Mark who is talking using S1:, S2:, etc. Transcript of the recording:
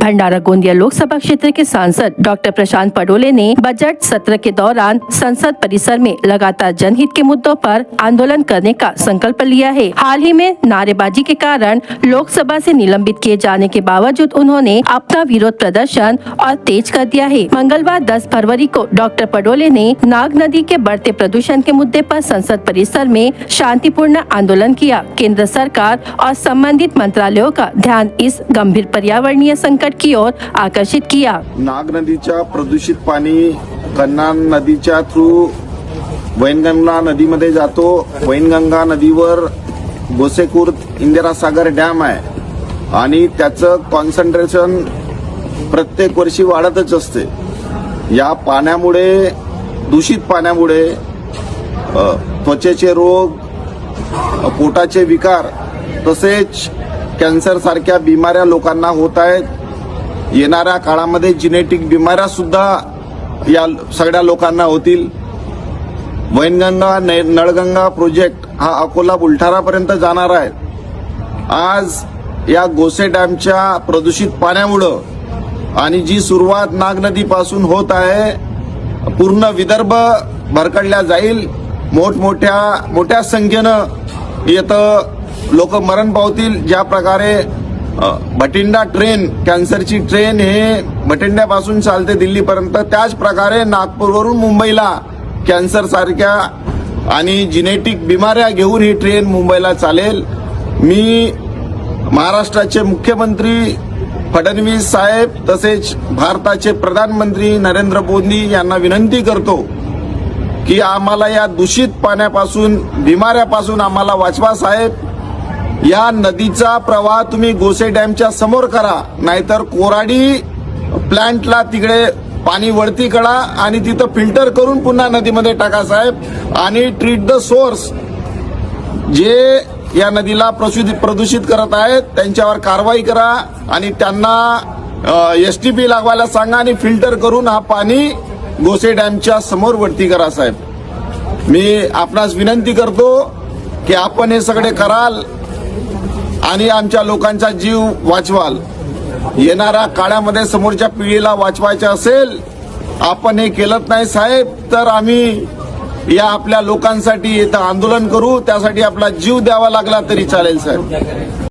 S1: भंडारा गोंदिया लोकसभा क्षेत्र के सांसद डॉक्टर प्रशांत पडोले ने बजट सत्र के दौरान संसद परिसर में लगातार जनहित के मुद्दों पर आंदोलन करने का संकल्प लिया है। हाल ही में नारेबाजी के कारण लोकसभा से निलंबित किए जाने के बावजूद उन्होंने अपना विरोध प्रदर्शन और तेज कर दिया है। मंगलवार 10 फरवरी को डॉक्टर पडोले ने नाग नदी के बढ़ते प्रदूषण के मुद्दे पर संसद परिसर में शांतिपूर्ण आंदोलन किया। केंद्र सरकार और संबंधित मंत्रालयों का ध्यान इस गंभीर पर्यावरणीय संकट की ओर आकर्षित किया।
S2: नाग नदीच्या प्रदूषित पाणी कन्ना नदीच्या थ्रू वैनगंगा नदीमध्ये जातो। वैनगंगा नदीवर गोसेखुर्द इंदिरा सागर डॅम आहे आणि त्याचं कॉन्सन्ट्रेशन प्रत्येक वर्षी वाढतच असते। या पाण्यामुळे दूषित पाण्यामुळे त्वचेचे रोग, पोटाचे विकार तसेच कॅन्सर सारख्या बिमाऱ्या लोकांना होत आहेत। येणाऱ्या काळामध्ये जेनेटिक बिमाऱ्या सुद्धा या सगळ्या लोकांना होतील। वैनगंगा नळगंगा प्रोजेक्ट हा अकोला बुलढाणापर्यंत जाणार आहे। आज या गोसे डॅमच्या प्रदूषित पाण्यामुळे आणि जी सुरुवात नाग नदीपासून होत आहे पूर्ण विदर्भ भरकटल्या जाईल। मोठ्या संख्येनं येतं लोक मरण पावतील। ज्या प्रकारे भटिंडा ट्रेन कॅन्सरची ट्रेन हे भटिंड्यापासून चालते दिल्लीपर्यंत, त्याच प्रकारे नागपूरवरून मुंबईला कॅन्सर सारख्या आणि जेनेटिक बिमाऱ्या घेऊन ही ट्रेन मुंबईला चालेल। मी महाराष्ट्राचे मुख्यमंत्री फडणवीस साहेब तसेच भारताचे प्रधानमंत्री नरेंद्र मोदी यांना विनंती करतो की आम्हाला या दूषित पाण्यापासून बिमाऱ्यापासून आम्हाला वाचवा साहेब। या नदीचा प्रवाह तुम्ही गोसे डॅमच्या समोर करा, नाहीतर कोराडी प्लांटला तिकडे पाणी वरती करा आणि तिथं फिल्टर करून पुन्हा नदीमध्ये टाका साहेब। आणि ट्रीट द सोर्स, जे या नदीला प्रदूषित करत आहेत त्यांच्यावर कारवाई करा आणि त्यांना एसटीपी लागवायला सांगा आणि फिल्टर करून हा पाणी गोसे डॅमच्या समोर वरती करा साहेब। मी आपणास विनंती करतो की आपण हे सगळे कराल आणि आमच्या लोकांचा जीव वाचवाल। येणाऱ्या काळामध्ये समोरच्या पिढीला वाचवायचे असेल, आपण हे केलं नाही साहेब तर आम्ही या आपल्या लोकांसाठी इथं आंदोलन करू, त्यासाठी आपला जीव द्यावा लागला तरी चालेल साहेब।